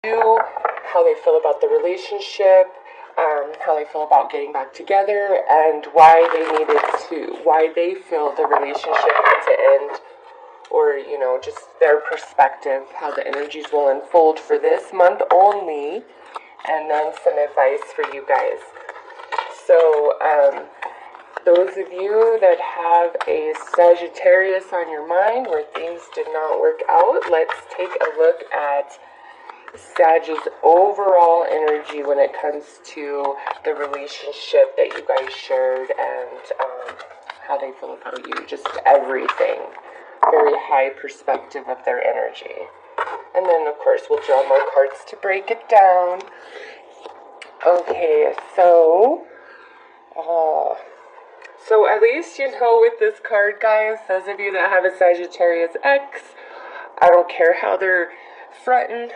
you, how they feel about the relationship, how they feel about getting back together, and why they feel the relationship had to end, or, just their perspective, how the energies will unfold for this month only, and then some advice for you guys. So, those of you that have a Sagittarius on your mind where things did not work out, let's take a look at Sag's overall energy when it comes to the relationship that you guys shared and how they feel about you. Just everything. Very high perspective of their energy. And then, of course, we'll draw more cards to break it down. Okay, so at least with this card, guys, those of you that have a Sagittarius Ex, I don't care how they're fronting,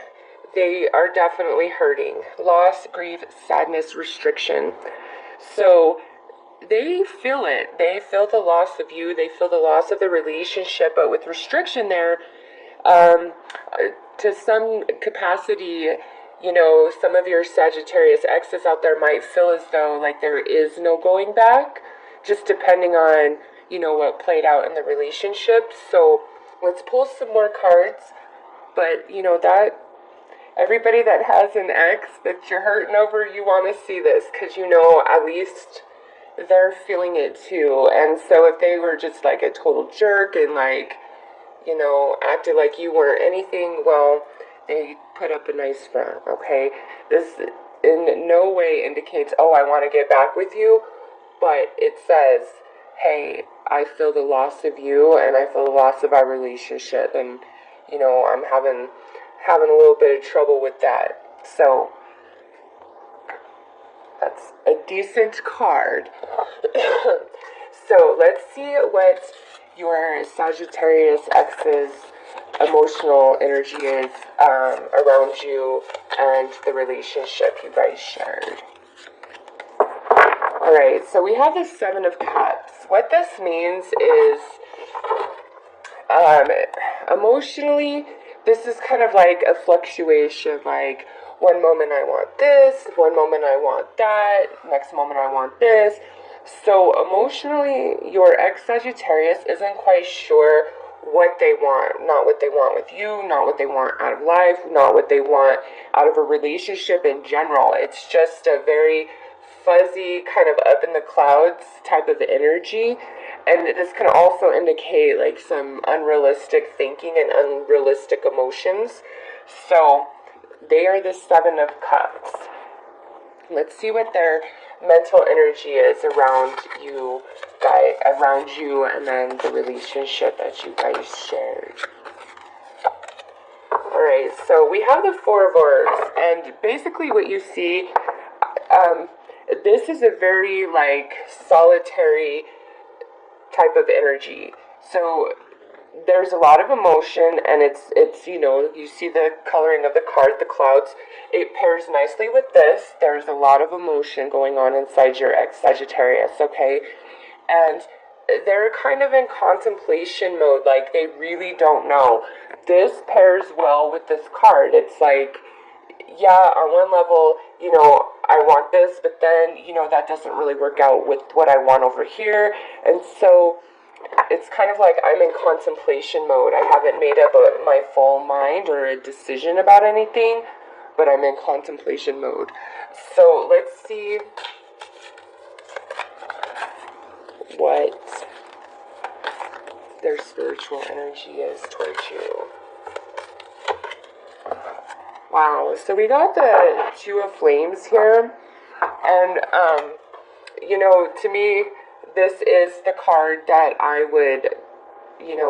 they are definitely hurting. Loss, grief, sadness, restriction. So they feel it. They feel the loss of you. They feel the loss of the relationship. But with restriction there, to some capacity, some of your Sagittarius exes out there might feel as though like there is no going back, just depending on, what played out in the relationship. So let's pull some more cards. But, that everybody that has an ex that you're hurting over, you want to see this because, at least they're feeling it too. And so if they were just like a total jerk and acted like you weren't anything, well, they put up a nice front, okay? This in no way indicates, oh, I want to get back with you, but it says, hey, I feel the loss of you and I feel the loss of our relationship, and, I'm having a little bit of trouble with that. So that's a decent card. So let's see what your Sagittarius X's emotional energy is around you and the relationship you guys shared. Alright, so we have the Seven of Cups. What this means is emotionally, this is kind of like a fluctuation, like one moment I want this, one moment I want that, next moment I want this. So emotionally, your ex-Sagittarius isn't quite sure what they want. Not what they want with you, not what they want out of life, not what they want out of a relationship in general. It's just a very fuzzy, kind of up in the clouds type of energy. And this can also indicate like some unrealistic thinking and unrealistic emotions. So they are the Seven of Cups. Let's see what their mental energy is around you and then the relationship that you guys shared. Alright, so we have the Four of Orbs, and basically what you see, this is a very like solitary type of energy. So there's a lot of emotion, and it's you see the coloring of the card, the clouds. It pairs nicely with this. There's a lot of emotion going on inside your ex-Sagittarius, okay? And they're kind of in contemplation mode, like they really don't know. This pairs well with this card. It's like, yeah, on one level, I want this, but then, that doesn't really work out with what I want over here. And so it's kind of like I'm in contemplation mode. I haven't made up my full mind or a decision about anything, but I'm in contemplation mode. So let's see what their spiritual energy is towards you. Wow, so we got the Two of Flames here, and to me, this is the card that I would,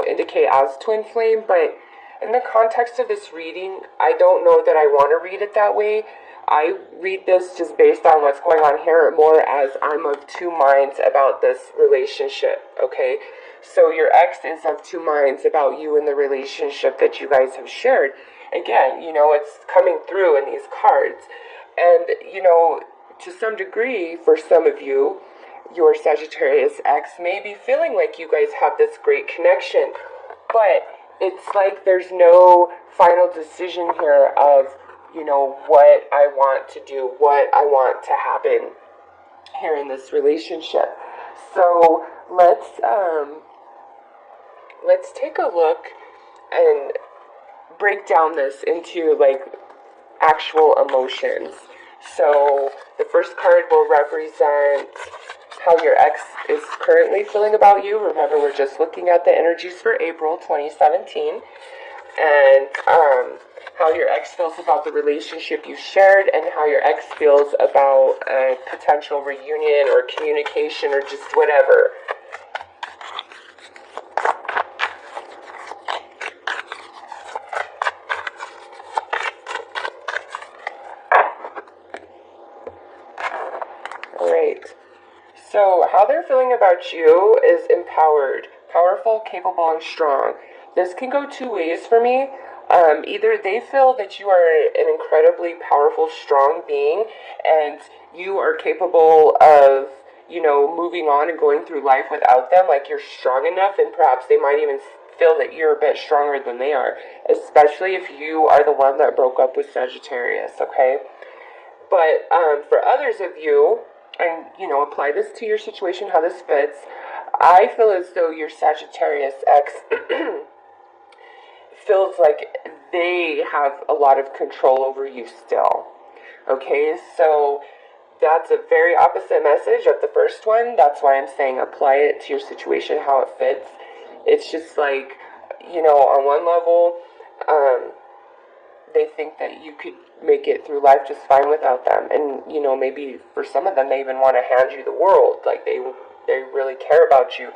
indicate as twin flame, but in the context of this reading, I don't know that I want to read it that way. I read this just based on what's going on here more as I'm of two minds about this relationship, okay? So your ex is of two minds about you and the relationship that you guys have shared. Again, it's coming through in these cards. And, to some degree, for some of you, your Sagittarius ex may be feeling like you guys have this great connection, but it's like there's no final decision here of, what I want to do, what I want to happen here in this relationship. So let's take a look and break down this into like actual emotions. So the first card will represent how your ex is currently feeling about you. Remember, we're just looking at the energies for April 2017. And how your ex feels about the relationship you shared, and how your ex feels about a potential reunion or communication or just whatever. Alright, so how they're feeling about you is empowered, powerful, capable, and strong. This can go two ways for me. Either they feel that you are an incredibly powerful, strong being, and you are capable of, moving on and going through life without them, like you're strong enough, and perhaps they might even feel that you're a bit stronger than they are, especially if you are the one that broke up with Sagittarius, okay? But for others of you, and, apply this to your situation, how this fits, I feel as though your Sagittarius ex feels like they have a lot of control over you still. Okay, so that's a very opposite message of the first one. That's why I'm saying apply it to your situation, how it fits. It's just like, on one level, they think that you could make it through life just fine without them. And, maybe for some of them, they even want to hand you the world. Like, they really care about you.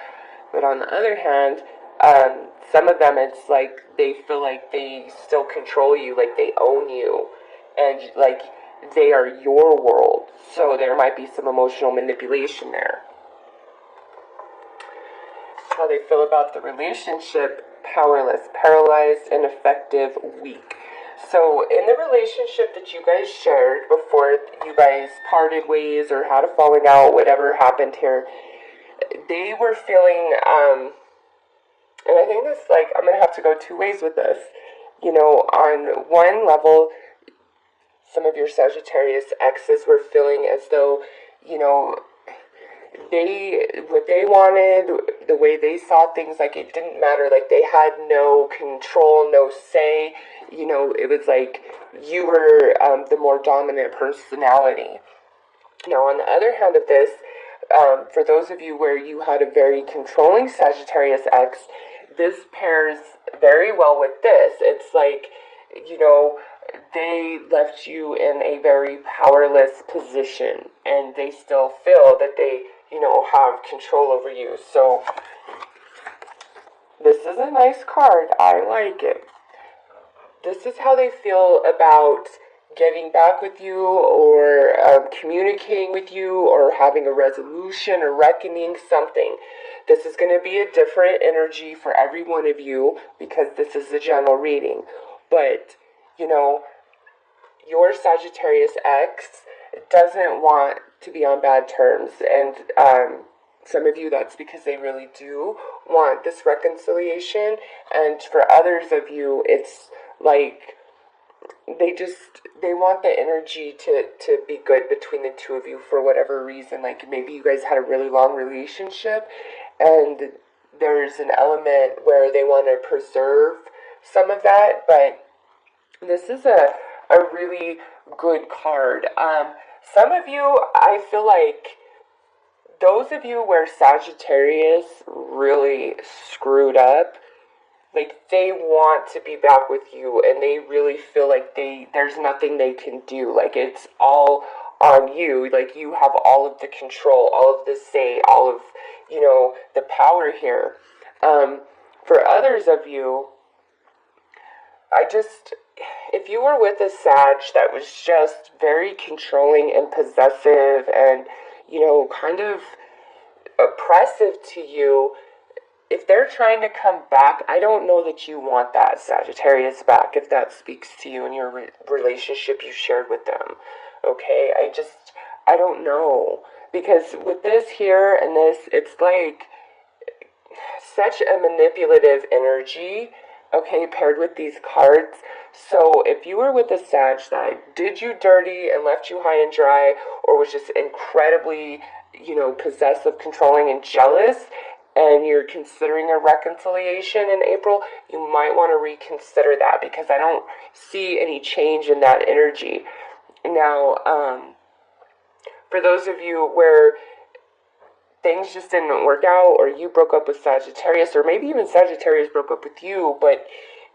But on the other hand, some of them, it's like they feel like they still control you, like they own you, and like they are your world. So there might be some emotional manipulation there. How they feel about the relationship: powerless, paralyzed, ineffective, weak. So in the relationship that you guys shared before you guys parted ways or had a falling out, whatever happened here, they were feeling, and I think this, like, I'm going to have to go two ways with this. On one level, some of your Sagittarius exes were feeling as though, what they wanted, the way they saw things, like it didn't matter, like they had no control, no say, it was like you were the more dominant personality. Now, on the other hand of this, for those of you where you had a very controlling Sagittarius ex, this pairs very well with this. It's like, they left you in a very powerless position, and they still feel that they, have control over you. So, this is a nice card. I like it. This is how they feel about getting back with you, or communicating with you, or having a resolution or reckoning something. This is going to be a different energy for every one of you because this is a general reading. But, your Sagittarius ex doesn't want to be on bad terms. And some of you, that's because they really do want this reconciliation. And for others of you, it's like they want the energy to be good between the two of you for whatever reason. Like maybe you guys had a really long relationship and there's an element where they want to preserve some of that, but this is a really good card. Some of you, I feel like those of you where Sagittarius really screwed up, like they want to be back with you and they really feel like there's nothing they can do. Like it's all on you. Like you have all of the control, all of the say, all of, the power here. For others of you, if you were with a Sag that was just very controlling and possessive and, kind of oppressive to you, if they're trying to come back, I don't know that you want that Sagittarius back, if that speaks to you in your relationship you shared with them. Okay, I don't know. Because with this here and this, it's like such a manipulative energy okay, paired with these cards. So if you were with a Sag that did you dirty and left you high and dry, or was just incredibly, possessive, controlling, and jealous, and you're considering a reconciliation in April, you might want to reconsider that, because I don't see any change in that energy. Now, for those of you where things just didn't work out, or you broke up with Sagittarius, or maybe even Sagittarius broke up with you, but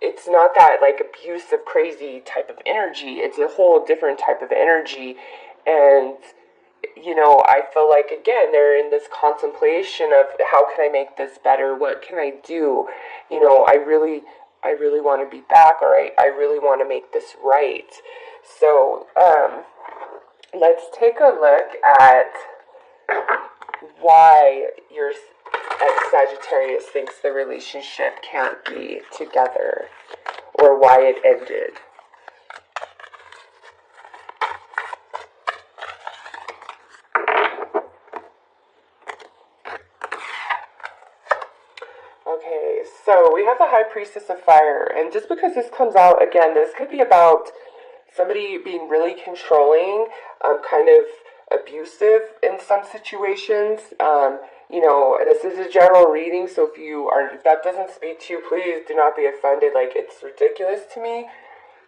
it's not that like abusive, crazy type of energy. It's a whole different type of energy. And I feel like, again, they're in this contemplation of, how can I make this better? What can I do? I really want to be back, or I really want to make this right. So, let's take a look at why your ex-Sagittarius thinks the relationship can't be together, or why it ended. Okay, so we have the High Priestess of Fire, and just because this comes out, again, this could be about somebody being really controlling, kind of abusive in some situations. This is a general reading, so if that doesn't speak to you, please do not be offended. Like, it's ridiculous to me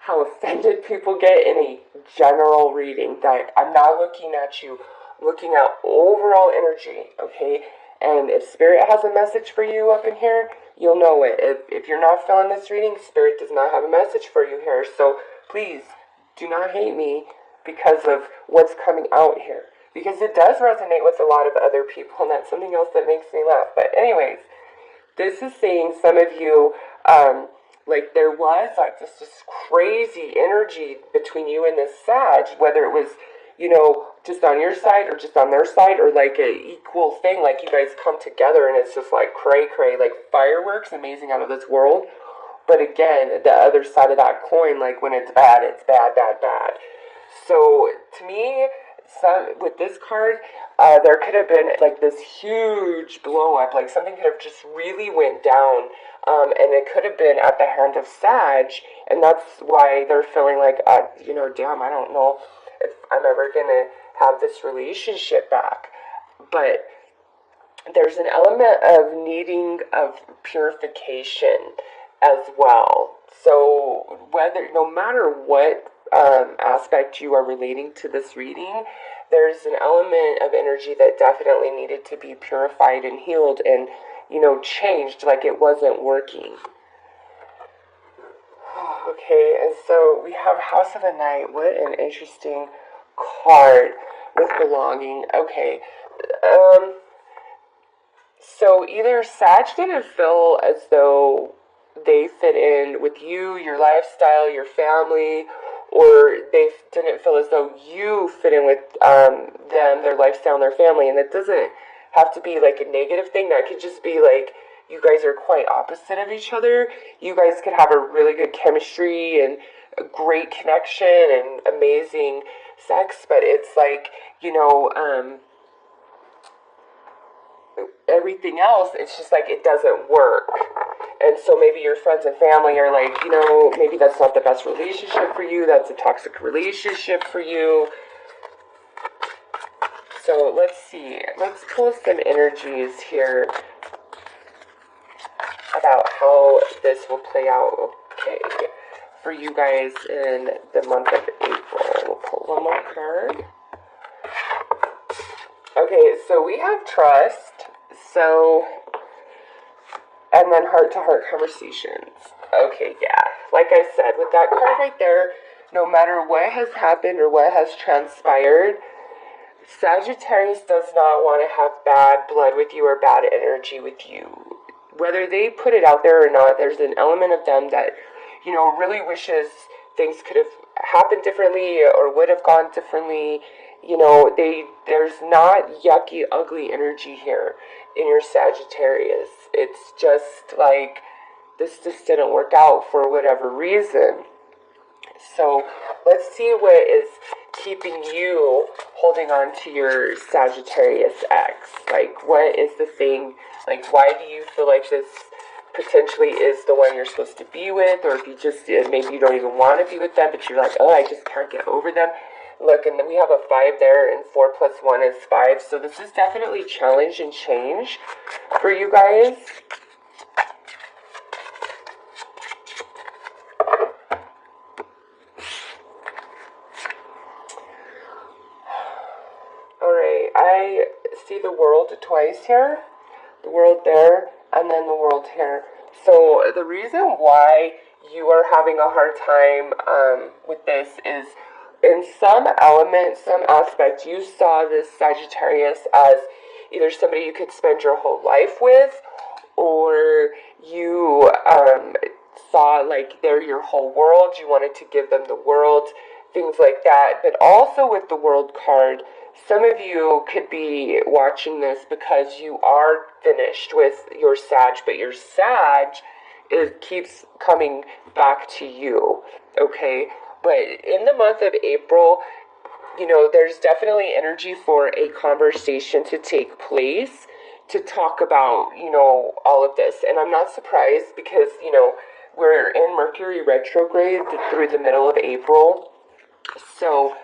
how offended people get in a general reading. That I'm not looking at you, looking at overall energy, okay? And if Spirit has a message for you up in here, you'll know it. If you're not feeling this reading, Spirit does not have a message for you here. So please do not hate me because of what's coming out here, because it does resonate with a lot of other people, and that's something else that makes me laugh. But anyways, this is saying some of you, like, there was like this crazy energy between you and this Sag, whether it was, just on your side or just on their side, or like an equal thing, like you guys come together and it's just like cray, like fireworks, amazing, out of this world. But again, the other side of that coin, like when it's bad, bad. So to me, with this card, there could have been like this huge blow up, like something could have just really went down, and it could have been at the hand of Sag, and that's why they're feeling like, damn, I don't know if I'm ever gonna have this relationship back. But there's an element of needing of purification as well. So no matter what aspect you are relating to this reading, there's an element of energy that definitely needed to be purified and healed and, changed, like it wasn't working. Okay, and so we have House of the Night. What an interesting card with belonging. Okay, so either Sag didn't feel as though they fit in with you, your lifestyle, your family, or they didn't feel as though you fit in with them, their lifestyle, and their family. And it doesn't have to be like a negative thing. That could just be like you guys are quite opposite of each other. You guys could have a really good chemistry and a great connection and amazing sex, but it's like, everything else, it's just like it doesn't work. And so maybe your friends and family are like, maybe that's not the best relationship for you. That's a toxic relationship for you. So let's see. Let's pull some energies here about how this will play out, okay, for you guys in the month of April. We'll pull one more card. Okay, so we have trust. So, and then heart-to-heart conversations. Okay, yeah. Like I said, with that card right there, no matter what has happened or what has transpired, Sagittarius does not want to have bad blood with you or bad energy with you. Whether they put it out there or not, there's an element of them that, really wishes things could have happened differently or would have gone differently. There's not yucky, ugly energy here in your Sagittarius. It's just like, this just didn't work out for whatever reason. So let's see what is keeping you holding on to your Sagittarius Ex. Like, what is the thing? Like, why do you feel like this potentially is the one you're supposed to be with, or if you just, maybe you don't even want to be with them, but you're like, oh, I just can't get over them. Look, and then we have a 5 there, and 4 plus 1 is 5, so this is definitely challenge and change for you guys. Alright, I see the world twice here, the world there, and then the world here. So the reason why you are having a hard time with this is, in some element, some aspect, you saw this Sagittarius as either somebody you could spend your whole life with, or you saw like they're your whole world, you wanted to give them the world, things like that. But also with the world card, some of you could be watching this because you are finished with your Sag, but your Sag, it keeps coming back to you, okay? But in the month of April, you know, there's definitely energy for a conversation to take place to talk about, you know, all of this. And I'm not surprised because, you know, we're in Mercury retrograde through the middle of April. So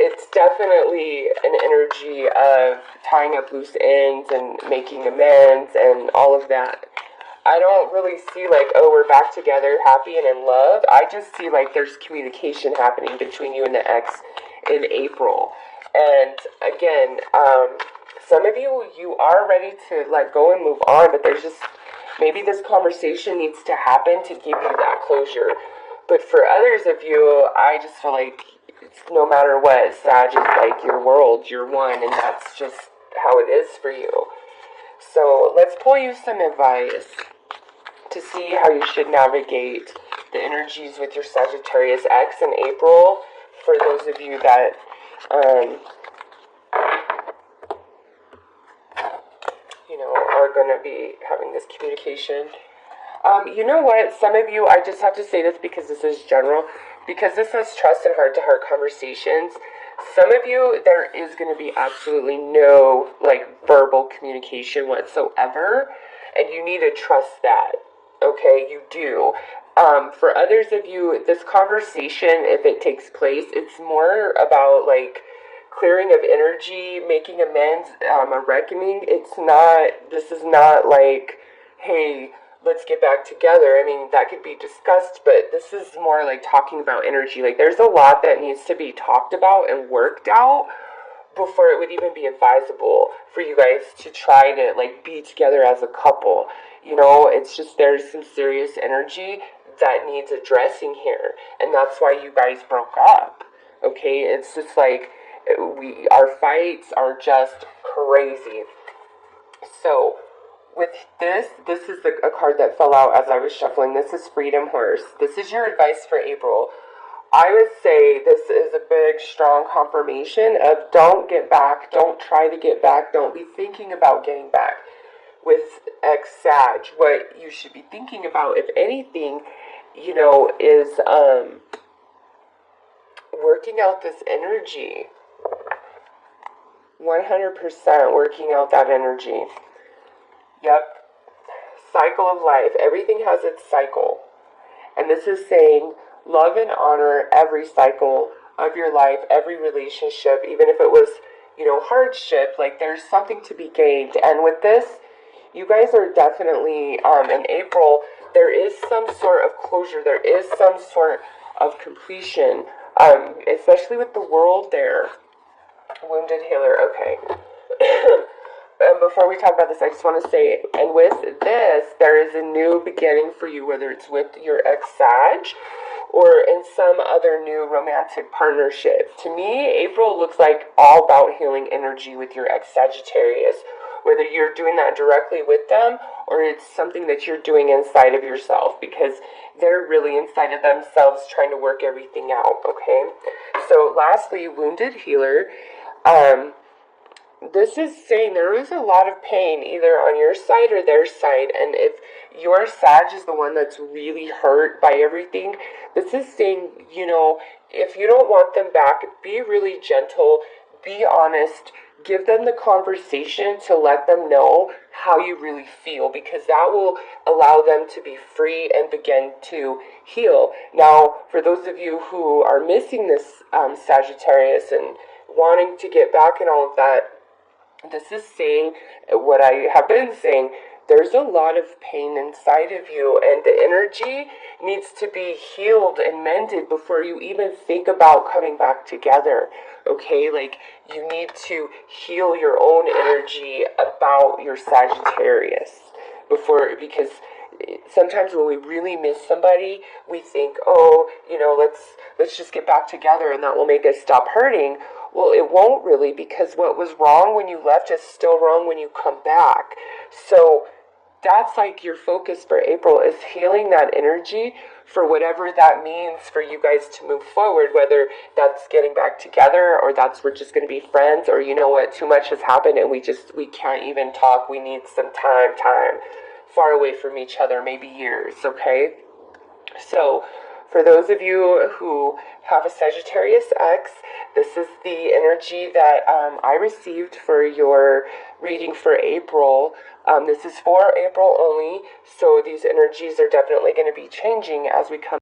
it's definitely an energy of tying up loose ends and making amends and all of that. I don't really see like, oh, we're back together, happy and in love. I just see like there's communication happening between you and the ex in April. And again, some of you, you are ready to let go and move on, but there's just, maybe this conversation needs to happen to give you that closure. But for others of you, I just feel like it's no matter what, Sag is like your world, your one, and that's just how it is for you. So let's pull you some advice to see how you should navigate the energies with your Sagittarius Ex in April, for those of you that you know, are going to be having this communication. You know what, some of you, I just have to say this because this is general, because this is trust and heart-to-heart conversations. Some of you, there is going to be absolutely no, like, verbal communication whatsoever, and you need to trust that, okay? You do. For others of you, this conversation, if it takes place, it's more about, like, clearing of energy, making amends, a reckoning. It's not, this is not like, hey, let's get back together. I mean, that could be discussed, but this is more like talking about energy. Like, there's a lot that needs to be talked about and worked out before it would even be advisable for you guys to try to, like, be together as a couple. You know, it's just, there's some serious energy that needs addressing here, and that's why you guys broke up, okay? It's just like, our fights are just crazy. So with this is a card that fell out as I was shuffling. This is Freedom Horse. This is your advice for April. I would say this is a big, strong confirmation of don't get back, don't try to get back, don't be thinking about getting back with ex-Sag. What you should be thinking about, if anything, you know, is working out this energy. 100% working out that energy. Yep. Cycle of life. Everything has its cycle. And this is saying love and honor every cycle of your life, every relationship, even if it was, you know, hardship, like there's something to be gained. And with this, you guys are definitely, in April, there is some sort of closure, there is some sort of completion, especially with the world there. Wounded healer, okay. And before we talk about this, I just want to say, and with this, there is a new beginning for you, whether it's with your ex-Sag or in some other new romantic partnership. To me, April looks like all about healing energy with your ex-Sagittarius, whether you're doing that directly with them or it's something that you're doing inside of yourself, because they're really inside of themselves trying to work everything out, okay? So lastly, wounded healer, this is saying there is a lot of pain either on your side or their side, and if your Sag is the one that's really hurt by everything, this is saying, you know, if you don't want them back, be really gentle, be honest, give them the conversation to let them know how you really feel, because that will allow them to be free and begin to heal. Now, for those of you who are missing this Sagittarius and wanting to get back and all of that, this is saying what I have been saying. There's a lot of pain inside of you, and the energy needs to be healed and mended before you even think about coming back together. Okay, like, you need to heal your own energy about your Sagittarius before, because sometimes when we really miss somebody, we think, oh, let's just get back together and that will make us stop hurting. Well, it won't really, because what was wrong when you left is still wrong when you come back. So that's like your focus for April, is healing that energy for whatever that means for you guys to move forward, whether that's getting back together, or that's we're just going to be friends, or you know what, too much has happened and we can't even talk. We need some time far away from each other, maybe years, okay? So for those of you who have a Sagittarius Ex, this is the energy that I received for your reading for April. This is for April only, so these energies are definitely going to be changing as we come.